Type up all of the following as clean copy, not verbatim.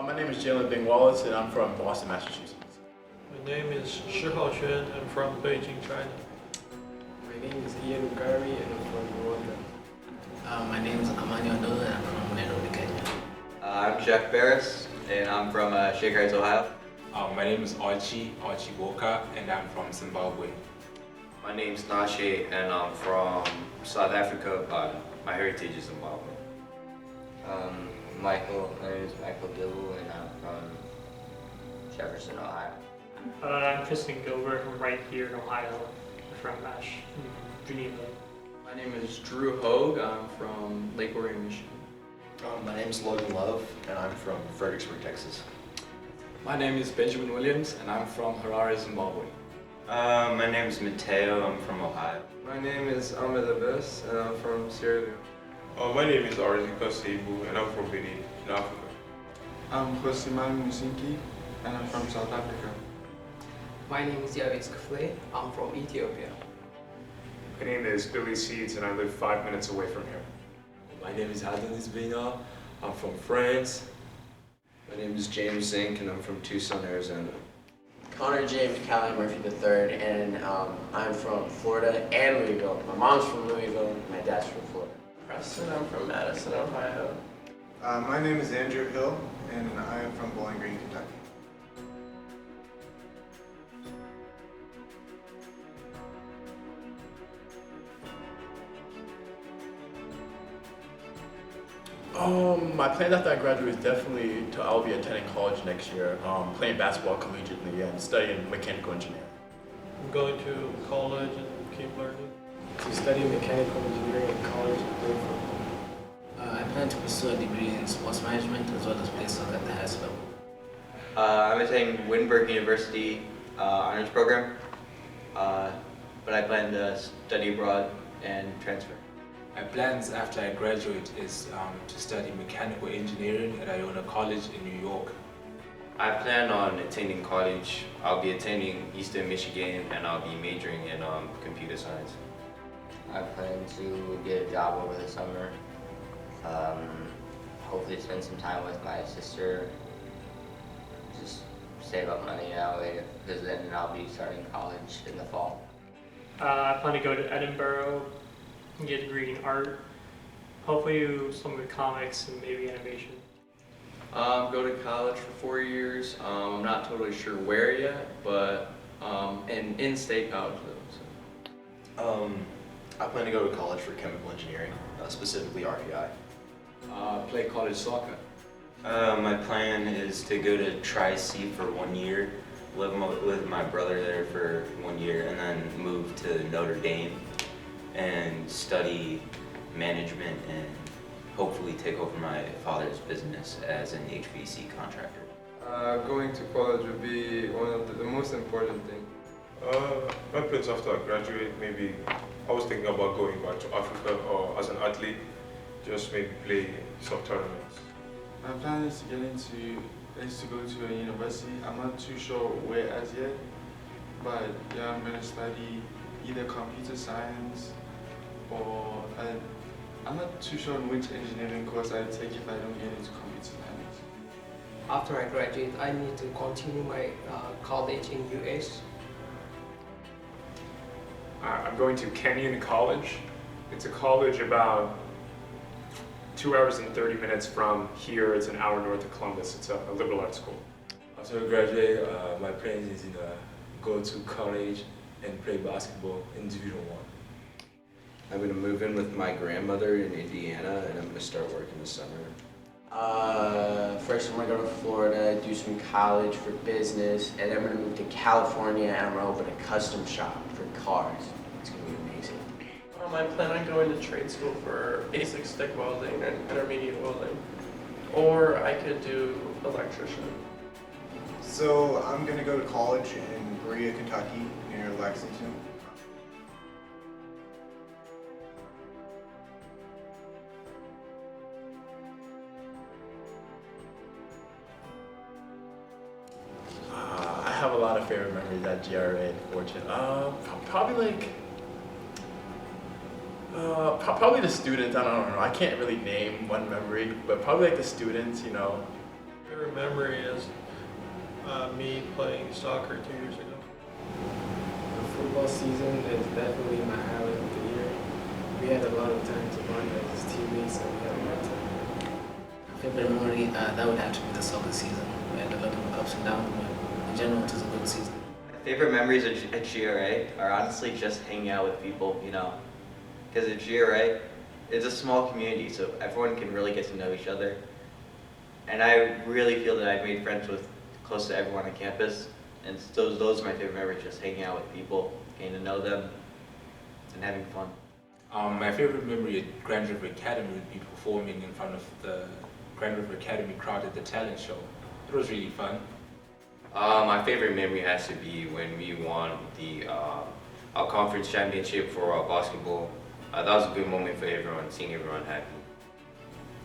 My name is Jalen Bing Wallace, and I'm from Boston, Massachusetts. My name is Shihao Xuan. I'm from Beijing, China. My name is Ian Ugari and I'm from Rwanda. My name is Amani Ondola and I'm from Nairobi, Kenya. I'm Jack Barris and I'm from Shaker Heights, Ohio. My name is Archie Walker and I'm from Zimbabwe. My name is Nashe and I'm from South Africa, but my heritage is Zimbabwe. My name is Michael Gilbert and I'm from Jefferson, Ohio. I'm Tristan Gilbert. I'm right here in Ohio, from Geneva. My name is Drew Hogue. I'm from Lake Orion, Michigan. My name is Logan Love and I'm from Fredericksburg, Texas. My name is Benjamin Williams and I'm from Harare, Zimbabwe. My name is Mateo. I'm from Ohio. My name is Ahmed Abbas and I'm from Sierra Leone. My name is Arizika Seibu and I'm from Benin, in Africa. I'm Josiman Musinki and I'm from South Africa. My name is Yavis Kafle. I'm from Ethiopia. My name is Billy Seeds and I live 5 minutes away from here. My name is Adonis Bina. I'm from France. My name is James Zink and I'm from Tucson, Arizona. Connor James Callie Murphy III, and I'm from Florida and Louisville. My mom's from Louisville, my dad's from Florida. Preston, I'm from Madison, Ohio. My name is Andrew Hill, and I am from Bowling Green, Kentucky. My plans after I graduate is definitely I'll be attending college next year, playing basketball collegiately and studying mechanical engineering. I'm going to college and keep learning. To study mechanical engineering at college and play football. I plan to pursue a degree in sports management as well as play soccer at the highest level. I'm attending Wittenberg University honors program, but I plan to study abroad and transfer. My plans after I graduate is to study mechanical engineering at Iona College in New York. I plan on attending college. I'll be attending Eastern Michigan and I'll be majoring in computer science. I plan to get a job over the summer. Hopefully spend some time with my sister. Just save up money that way because then I'll be starting college in the fall. I plan to go to Edinburgh and get a degree in art. Hopefully do some with comics and maybe animation. Go to college for 4 years. I'm not totally sure where yet, but an in-state college though. So. I plan to go to college for chemical engineering, specifically REI. Play college soccer. My plan is to go to Tri-C for 1 year, live with my brother there for 1 year, and then move to Notre Dame and study management and hopefully take over my father's business as an HVAC contractor. Going to college would be one of the most important things. My plans after I graduate, maybe I was thinking about going back to Africa or as an athlete, just maybe play some tournaments. My plan is to go to a university. I'm not too sure where as yet, but yeah, I'm gonna study either computer science or I'm not too sure on which engineering course I take if I don't get into computer science. After I graduate, I need to continue my college in US. I'm going to Kenyon College. It's a college about 2 hours and 30 minutes from here. It's an hour north of Columbus. It's a liberal arts school. After I graduate, my plan is to go to college and play basketball in Division 1. I'm going to move in with my grandmother in Indiana and I'm going to start working this summer. First I'm gonna go to Florida, do some college for business, and then I'm gonna move to California and I'm gonna open a custom shop for cars. It's gonna be amazing. I plan on going to trade school for basic stick welding and intermediate welding. Or I could do electrician. So I'm gonna go to college in Berea, Kentucky, near Lexington. I have a lot of favorite memories at GRA and Fortune. Probably the students. I don't know. I can't really name one memory, but probably like the students. You know, favorite memory is me playing soccer 2 years ago. The football season is definitely my highlight of the year. We had a lot of time to bond as teammates and we had a lot of time. Favorite memory, that would have to be the soccer season. We had a lot of ups and downs, but in general it was a good season. My favorite memories at GRA are honestly just hanging out with people, because at GRA, it's a small community, so everyone can really get to know each other. And I really feel that I've made friends with close to everyone on campus, and those are my favorite memories, just hanging out with people, getting to know them, and having fun. My favorite memory at Grand River Academy would be performing in front of the Grand River Academy crowd at the talent show. It was really fun. My favorite memory has to be when we won our conference championship for basketball. That was a good moment for everyone, seeing everyone happy.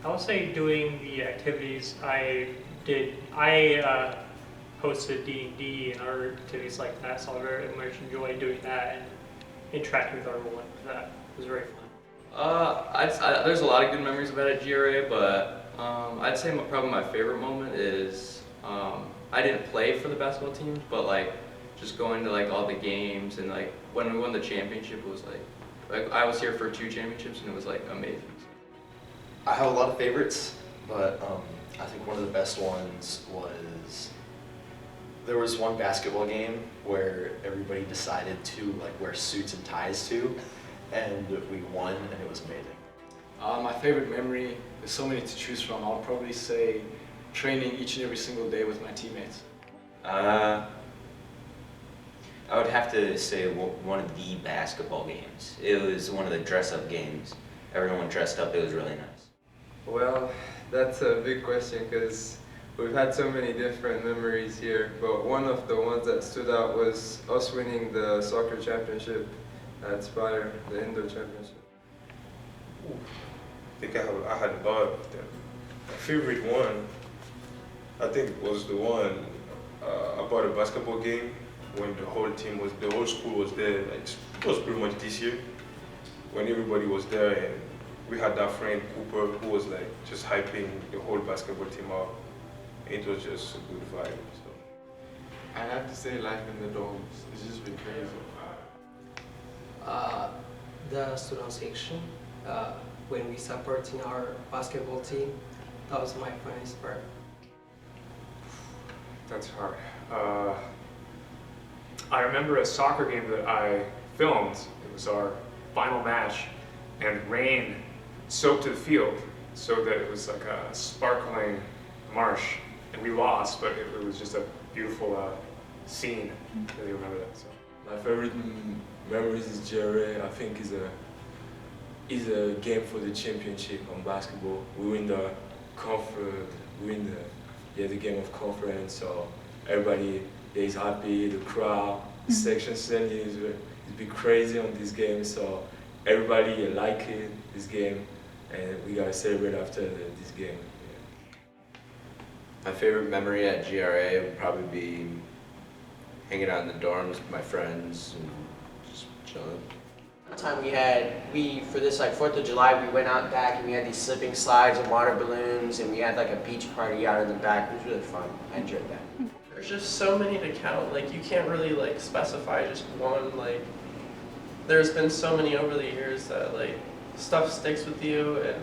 I would say doing the activities I did. I hosted D&D and other activities like that, so I very much enjoyed doing that and interacting with everyone with that. It was very fun. There's a lot of good memories about it at GRA, but I'd say probably my favorite moment is I didn't play for the basketball teams, but like just going to like all the games and like when we won the championship, it was like I was here for 2 championships and it was like amazing. I have a lot of favorites, but I think one of the best ones was there was one basketball game where everybody decided to like wear suits and ties to, and we won, and it was amazing. My favorite memory, there's so many to choose from. I'll probably say training each and every single day with my teammates. I would have to say one of the basketball games. It was one of the dress-up games. Everyone dressed up, it was really nice. Well, that's a big question because we've had so many different memories here, but one of the ones that stood out was us winning the soccer championship at Spire, the indoor championship. I think I had a lot of them. My favorite one, I think, was the one about a basketball game when the whole school was there. It was pretty much this year when everybody was there, and we had that friend Cooper who was like just hyping the whole basketball team up. It was just a good vibe. So. I have to say life in the dorms. It's just been crazy. The student section, when we supporting our basketball team, that was my funniest part. That's hard. I remember a soccer game that I filmed. It was our final match, and rain soaked the field so that it was like a sparkling marsh, and we lost, but it was just a beautiful scene. I really remember that. So. My favorite memories is GRA. I think is a game for the championship on basketball. We win the conference. We win the game of conference. So everybody is happy. The crowd, the section suddenly is be crazy on this game. So everybody like it this game, and we gotta celebrate after this game. My favorite memory at GRA would probably be hanging out in the dorms with my friends and just chilling. One time for this like 4th of July, we went out back and we had these slipping slides and water balloons, and we had like a beach party out in the back. It was really fun. I enjoyed that. There's just so many to count. Like you can't really like specify just one. Like there's been so many over the years that like stuff sticks with you, and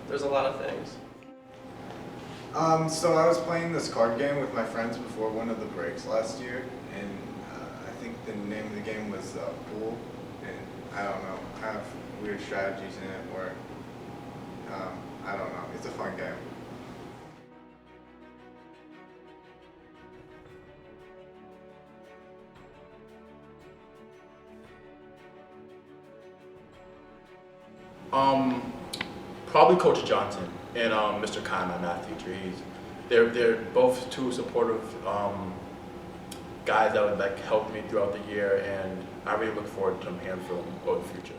there's a lot of things. So I was playing this card game with my friends before one of the breaks last year, and I think the name of the game was Pool, and I don't know, kind of weird strategies in it where, I don't know, it's a fun game. Probably Coach Johnson and Mr. Khan, my math teacher. They're both two supportive guys that would like help me throughout the year, and I really look forward to them hearing from them in the future.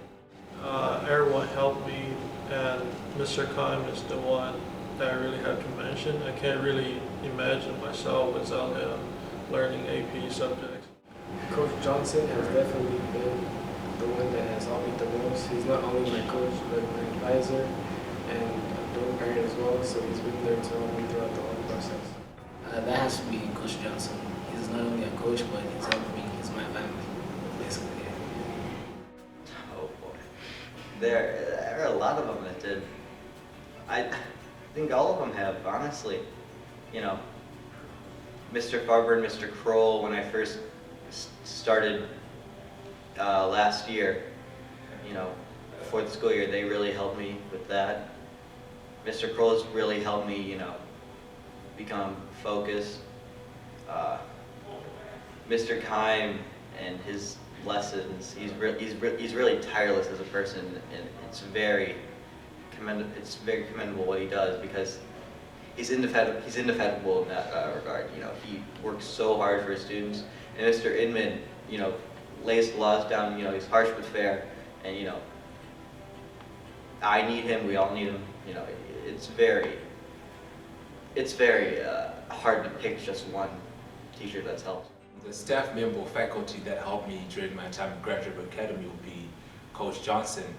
Everyone helped me, and Mr. Khan is the one that I really have to mention. I can't really imagine myself without him learning AP subjects. Coach Johnson has definitely been the one that has helped me the most. He's not only my coach, but my advisor, and a dual parent as well, so he's been there to help me throughout the whole process. That has to be Coach Johnson. He's not only a coach, but he's helped me. He's my family, basically. Oh boy. There are a lot of them that did. I think all of them have, honestly. You know, Mr. Farber and Mr. Kroll, when I first started last year, you know, before the school year, they really helped me with that. Mr. Kroll's really helped me, you know, become focused. Mr. Kime and his lessons, he's really tireless as a person, and it's very commendable what he does, because he's indefatigable in that regard. You know, he works so hard for his students. And Mr. Inman, you know, lays the laws down. You know, he's harsh but fair, and you know, I need him. We all need him. You know, it's very hard to pick just one teacher that's helped. The staff member, faculty that helped me during my time at Graduate Academy would be Coach Johnson.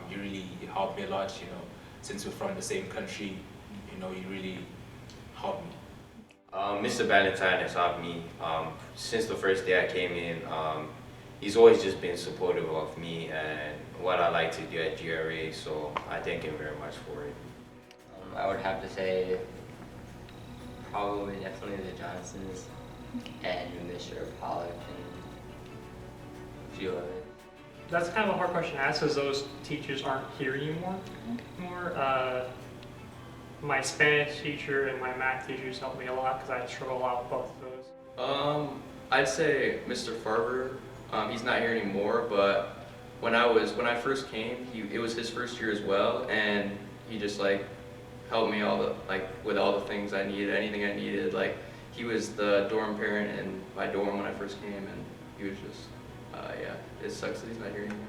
He really helped me a lot, you know, since we're from the same country, you know, he really helped me. Mr. Valentine has helped me since the first day I came in. He's always just been supportive of me and what I like to do at GRA, so I thank him very much for it. I would have to say probably definitely the Johnsons and Mr. Pollock and a few others. That's kind of a hard question to ask, because those teachers aren't here anymore. My Spanish teacher and my math teachers helped me a lot, because I struggle a lot with both of those. I'd say Mr. Farber. He's not here anymore, but when I first came, it was his first year as well, and he just like helped me with all the things I needed, anything I needed. Like, he was the dorm parent in my dorm when I first came, and he was just yeah. It sucks that he's not here anymore.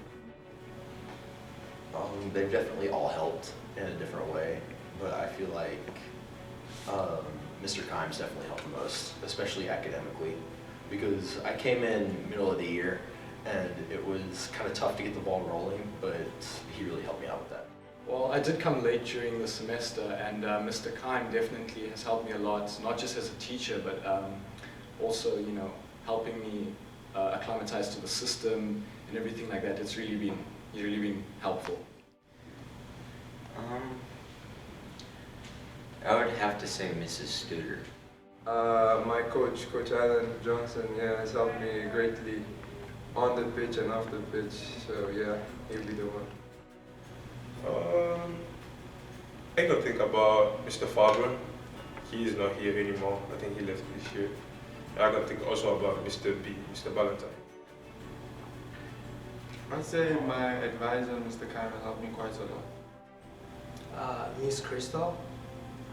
They've definitely all helped in a different way, but I feel like Mr. Kimes definitely helped the most, especially academically, because I came in middle of the year and it was kind of tough to get the ball rolling, but he really helped me out with that. Well, I did come late during the semester, and Mr. Kime definitely has helped me a lot, not just as a teacher, but also, you know, helping me acclimatize to the system and everything like that. He's really been helpful. I would have to say Mrs. Studer. My coach, Coach Alan Johnson, yeah, has helped me greatly on the pitch and off the pitch. So yeah, he'll be the one. I can think about Mr. Faber. He is not here anymore. I think he left this year. I can think also about Mr. B, Mr. Valentine. I'd say my advisor, Mr. Kime, helped me quite a lot. Miss Crystal,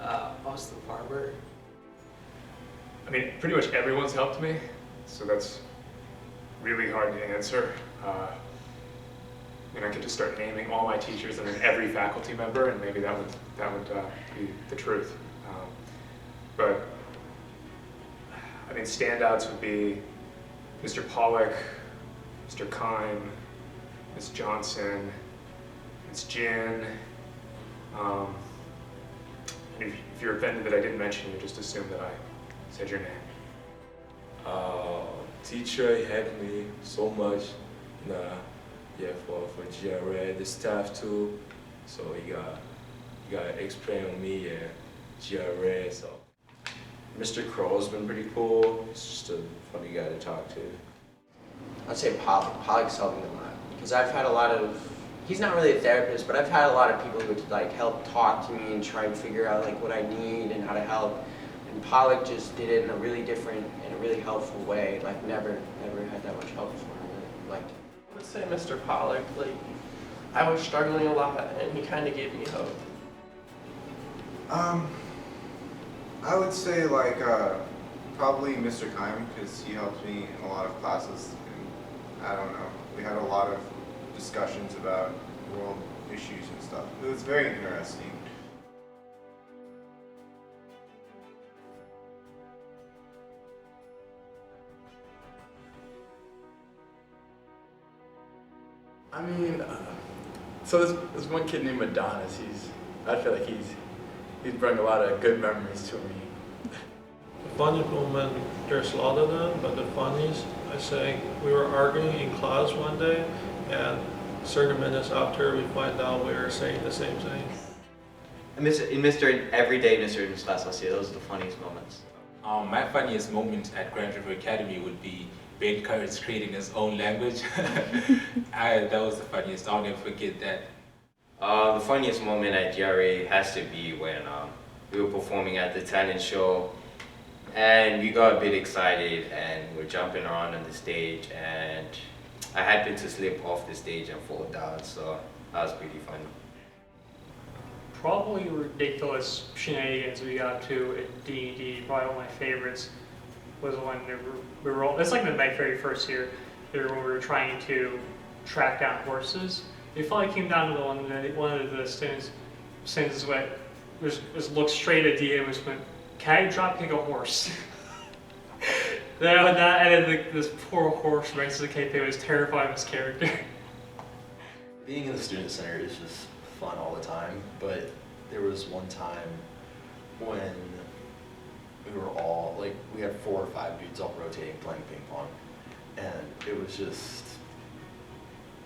Austin Farber. I mean, pretty much everyone's helped me, so that's really hard to answer. I mean, I could just start naming all my teachers and then every faculty member, and maybe that would be the truth. But I mean, standouts would be Mr. Pollock, Mr. Kime, Ms. Johnson, Ms. Jin. And if you're offended that I didn't mention you, just assume that I said your name. Teacher helped me so much. Yeah, for GRA, the staff too. So you got explain on me, GRA. So Mr. Crow's been pretty cool. He's just a funny guy to talk to. I'd say Pollock. Pollock's helped me a lot, because I've had a lot of. He's not really a therapist, but I've had a lot of people who would like help talk to me and try and figure out like what I need and how to help. And Pollock just did it in a really different, in a really helpful way. Like never had that much help before. I really liked it. I would say Mr. Pollock, like, I was struggling a lot and he kind of gave me hope. I would say like probably Mr. Kime, because he helped me in a lot of classes. And I don't know, we had a lot of discussions about world issues and stuff. It was very interesting. I mean, so there's one kid named Adonis. I feel like he's brought a lot of good memories to me. The funniest moment, there's a lot of them, but the funniest, I say, we were arguing in class one day, and 30 minutes after we find out we were saying the same thing. In everyday Mr. class last year, those are the funniest moments. My funniest moment at Grand River Academy would be Ben Curtis creating his own language. That was the funniest. I'll never forget that. The funniest moment at GRA has to be when we were performing at the talent show, and we got a bit excited and we're jumping around on the stage, and I happened to slip off the stage and fall down, so that was pretty funny. Probably ridiculous shenanigans we got to at D&D. Probably one of my favorites was when we were all, it's like my very first year, when we were trying to track down horses. It finally came down to one of the students went, just looked straight at D and was went, "Can I drop kick a horse?" And then this poor horse right to the cape. It was terrifying his character. Being in the student center is just fun all the time, but there was one time when we were all, like, we had 4 or 5 dudes all rotating playing ping pong, and it was just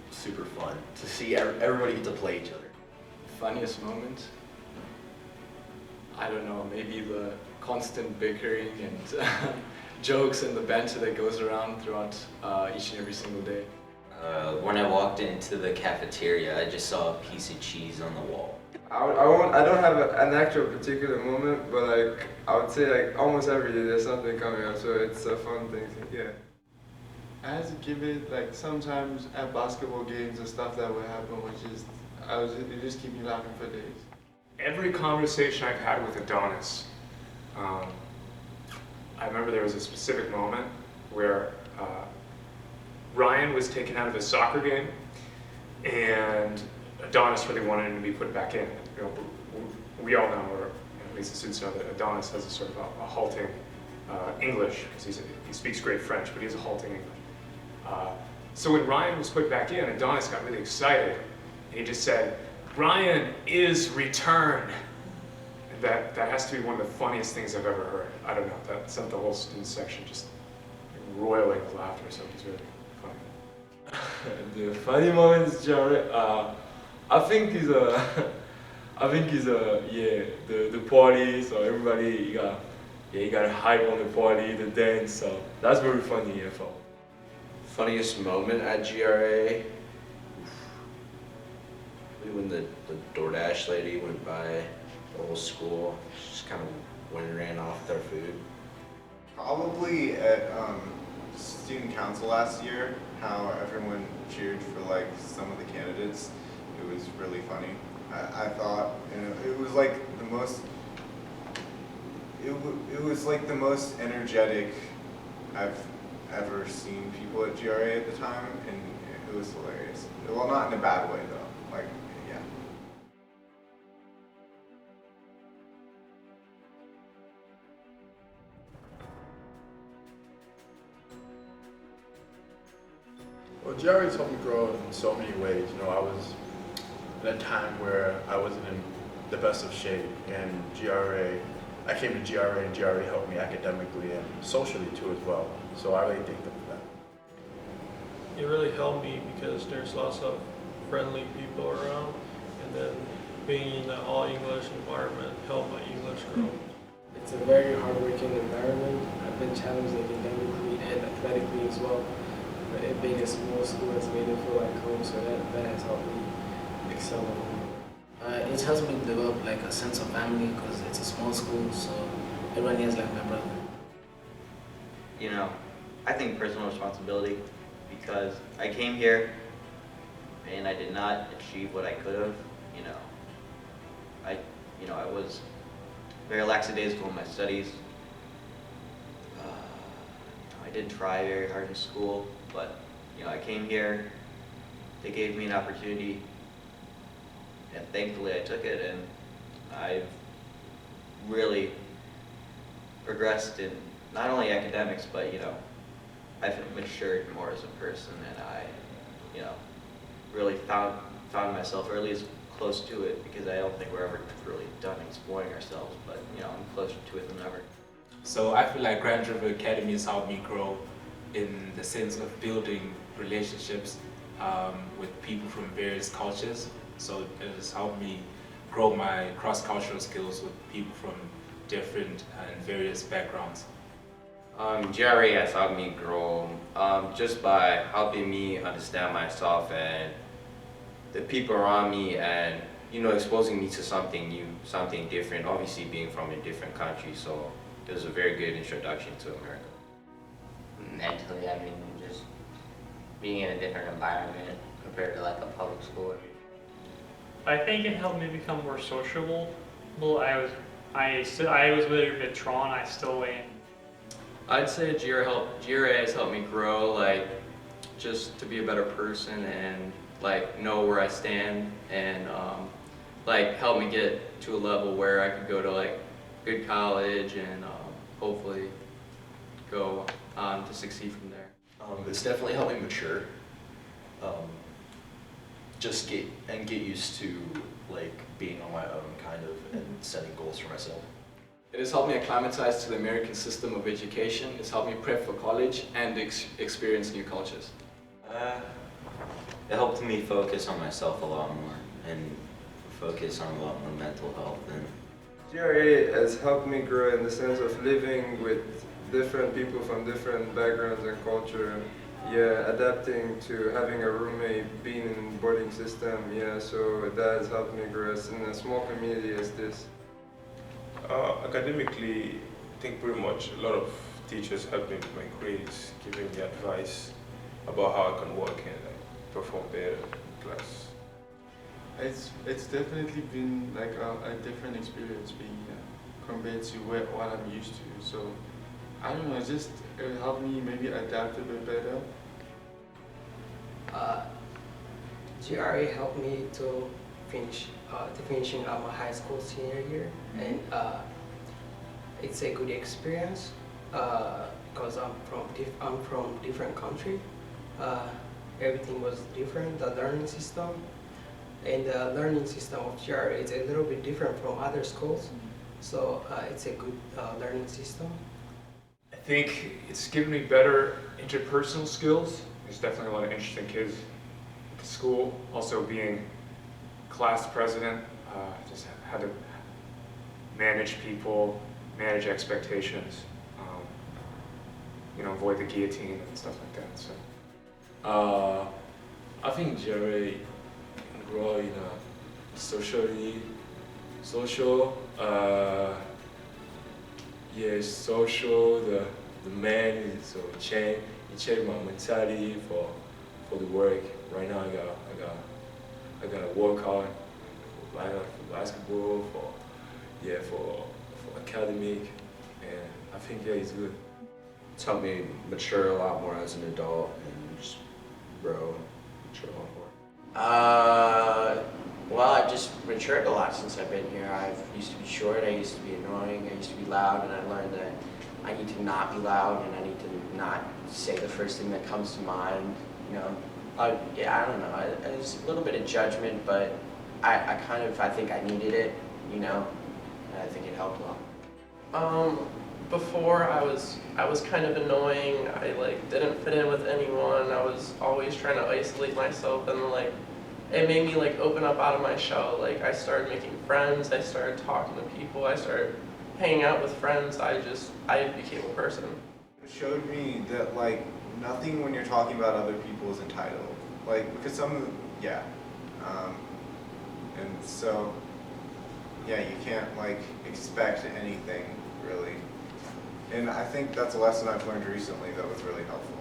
super fun to see everybody get to play each other. Funniest moment? I don't know, maybe the constant bickering and jokes and the banter that goes around throughout each and every single day. When I walked into the cafeteria, I just saw a piece of cheese on the wall. I don't have an actual particular moment, but like I would say like almost every day there's something coming up, so it's a fun thing to, yeah. I had to give it, like, sometimes at basketball games and stuff that would happen, it just keep me laughing for days. Every conversation I've had with Adonis, I remember there was a specific moment where Ryan was taken out of his soccer game, and Adonis really wanted him to be put back in. You know, we all know, or at least the students know, that Adonis has a sort of a halting English, because he speaks great French, but he has a halting English. So when Ryan was put back in, Adonis got really excited, and he just said, "Ryan is returned." And that has to be one of the funniest things I've ever heard. I don't know, that sent the whole student section just roiling with laughter, so it was really funny. The funny moments, Jared, I think is the party. So everybody you got hype on the party, the dance. So that's very funny. I felt. Funniest moment at GRA? When the DoorDash lady went by the whole school, she just kind of went and ran off with our food. Probably at student council last year, how everyone cheered for like some of the candidates. It was really funny. I thought, you know, it was like the most. It was like the most energetic I've ever seen people at GRA at the time, and it was hilarious. Well, not in a bad way though. Like, yeah. Well, GRA's helped me grow in so many ways. You know, I was in a time where I wasn't in the best of shape, and I came to GRA, and GRA helped me academically and socially too as well. So I really thank them for that. It really helped me because there's lots of friendly people around, and then being in an all-English environment helped my English grow. It's a very hard-working environment. I've been challenged academically and athletically as well. But it being a small school has made it feel like home, so that has helped me excel a lot more. It helps me develop like a sense of family because it's a small school, so everyone here is like my brother. You know, I think personal responsibility, because I came here and I did not achieve what I could have. I was very lackadaisical in my studies. I did try very hard in school, but I came here, they gave me an opportunity, and thankfully I took it, and I've really progressed in not only academics, but I've matured more as a person, and I really found myself, or at least close to it because I don't think we're ever really done exploring ourselves, but you know, I'm closer to it than ever. So I feel like Grand River Academy has helped me grow in the sense of building relationships with people from various cultures. So it has helped me grow my cross-cultural skills with people from different and various backgrounds. GRA has helped me grow just by helping me understand myself and the people around me, and you know, exposing me to something new, something different. Obviously, being from a different country, so it was a very good introduction to America. Mentally, I mean, just being in a different environment compared to like a public school. I think it helped me become more sociable. Well, I was really a bit drawn. I still am. I'd say GRA has helped me grow, like, just to be a better person and like know where I stand, and like help me get to a level where I could go to like good college and hopefully go on to succeed from there. It's definitely helped me mature. Just get used to like being on my own kind of and setting goals for myself. It has helped me acclimatize to the American system of education. It's helped me prep for college and experience new cultures. It helped me focus on myself a lot more and focus on a lot more mental health. And GRA has helped me grow in the sense of living with different people from different backgrounds and culture. Yeah, adapting to having a roommate, being in boarding system. Yeah, so that has helped me grow in a small community as this. Academically, I think pretty much a lot of teachers help me with my grades, giving me advice about how I can work and perform better in class. It's definitely been like a different experience being here compared to what I'm used to. So I don't know, it helped me maybe adapt a bit better. GRA helped me to finishing my high school senior year, and it's a good experience because I'm from different country. Everything was different, the learning system, and the learning system of GRA is a little bit different from other schools, so it's a good learning system. I think it's given me better interpersonal skills. There's definitely a lot of interesting kids at the school. Also being class president, just had to manage people, manage expectations, you know, avoid the guillotine and stuff like that. So. I think GRA grow in a social, the man is so change my mentality for the work. Right now I gotta work hard for basketball, for academic, and I think it's good. It's helped me mature a lot more as an adult and just grow and mature a lot more. Well, I've just matured a lot since I've been here. I used to be short, I used to be annoying, I used to be loud, and I learned that I need to not be loud and I need to not say the first thing that comes to mind, you know. I don't know, it's a little bit of judgment, but I think I needed it, you know, and I think it helped a lot. Before I was kind of annoying. I didn't fit in with anyone. I was always trying to isolate myself, and it made me open up out of my shell. I started making friends. I started talking to people. I started hanging out with friends. I became a person. It showed me that nothing when you're talking about other people is entitled. Because and so you can't expect anything really. And I think that's a lesson I've learned recently that was really helpful.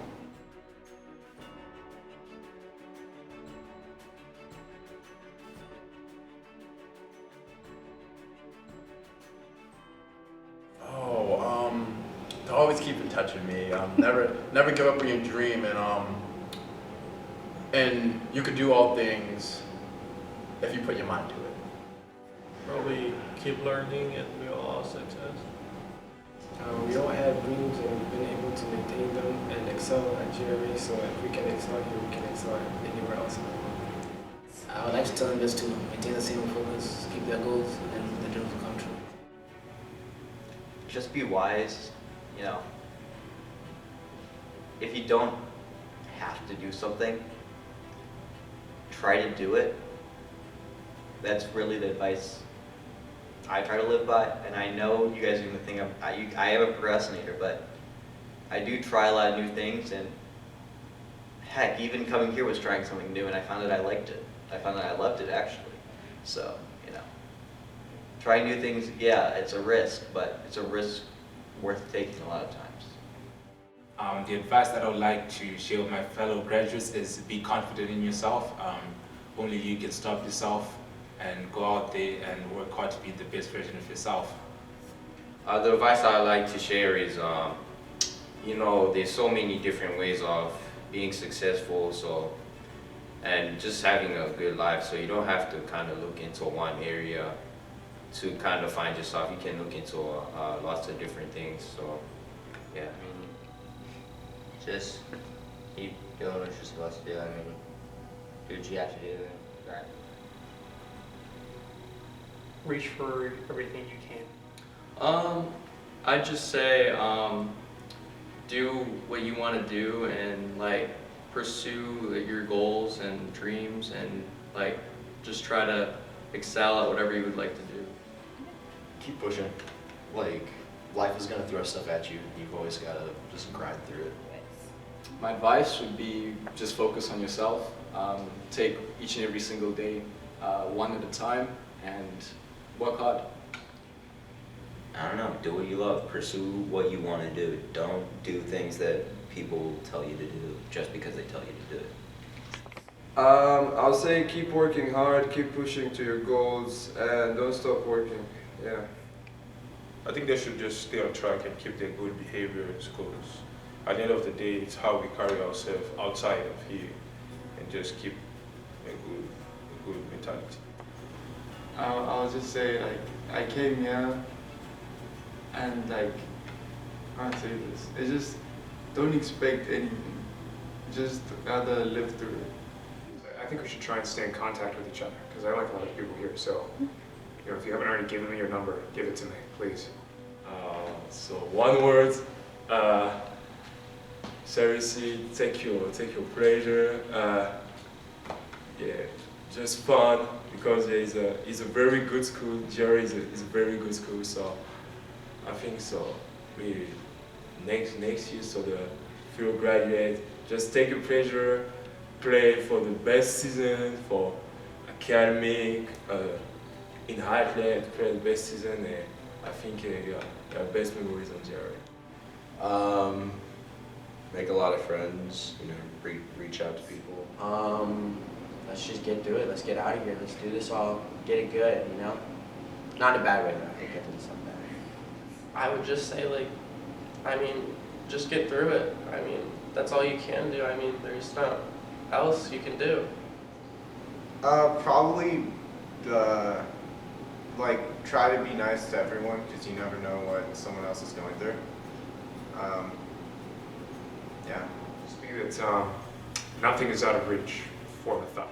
To always keep in touch with me. Never give up on your dream, and you can do all things if you put your mind to it. Probably keep learning and we will all success. We all have dreams and we've been able to maintain them and excel at GRA, so if we can excel here, we can excel anywhere else in the world. I would like to tell them just to maintain the same focus, keep their goals, and the dreams will come true. Just be wise, you know. If you don't have to do something, try to do it. That's really the advice I try to live by, and I know you guys are gonna think I am a procrastinator, but I do try a lot of new things, and heck, even coming here was trying something new, and I found that I liked it. I found that I loved it actually. So, you know, trying new things, yeah, it's a risk, but it's a risk worth taking a lot of times. The advice that I would like to share with my fellow graduates is be confident in yourself. Only you can stop yourself, and go out there and work hard to be the best version of yourself. The advice I like to share is, you know, there's so many different ways of being successful, so, and just having a good life, so you don't have to kind of look into one area to kind of find yourself. You can look into lots of different things, so, yeah. Just keep doing what you're supposed to do. I mean, do what you have to do. Right. Reach for everything you can. I'd just say do what you want to do and like pursue your goals and dreams and like just try to excel at whatever you would like to do. Keep pushing. Like, life is gonna throw stuff at you. You've always gotta just grind through it. My advice would be just focus on yourself. Take each and every single day, one at a time, and work hard. I don't know, do what you love, pursue what you want to do. Don't do things that people tell you to do just because they tell you to do it. I'll say keep working hard, keep pushing to your goals, and don't stop working. Yeah. I think they should just stay on track and keep their good behaviors, because at the end of the day, it's how we carry ourselves outside of here, and just keep a good mentality. I'll just say, like, I came here and, like, I can't say this. It's just, don't expect anything. Just rather live through it. I think we should try and stay in contact with each other, because I like a lot of people here. So, you know, if you haven't already given me your number, give it to me, please. So one word, seriously, take your pleasure. Yeah, just fun, because it's a very good school. GRA is a very good school, so I think so. We next year, so the few graduate, just take your pleasure, play for the best season, for academic, in high play the best season, and I think your best memories on GRA. Make a lot of friends, you know, reach out to people. Let's just get through it. Let's get out of here. Let's do this all. Get it good, you know? Not in a bad way, though. I think get this something bad. I would just say, like, I mean, just get through it. I mean, that's all you can do. I mean, there's not else you can do. Probably try to be nice to everyone, because you never know what someone else is going through. Yeah. Just think that nothing is out of reach for the thought.